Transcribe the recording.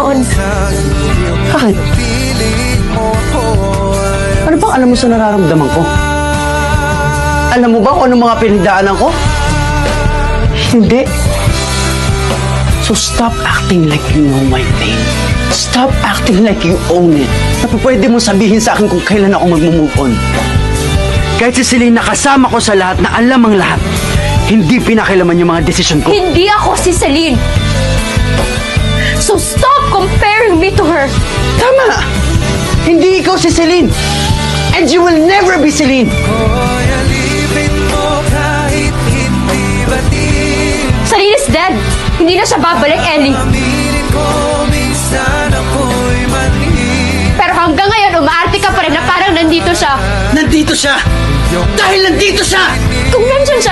noon. Bakit? Ano bang alam mo sa nararamdaman ko? Alam mo ba kung anong mga pinagdaanan ko? Hindi. So stop acting like you know my pain. Stop acting like you own it. Na pwede mo sabihin sa akin kung kailan ako mag-move on. Kahit si Celine nakasama ko sa lahat na alam ang lahat, hindi pinakilaman yung mga desisyon ko. Hindi ako si Celine. So stop comparing me to her. Tama! Hindi ikaw si Celine. And you will never be Celine. Celine is dead. Hindi na siya babalik, Ellie. Pero hanggang ngayon, umaarte ka pa rin na parang nandito siya. Nandito siya! Dahil nandito siya! Kung nandyan siya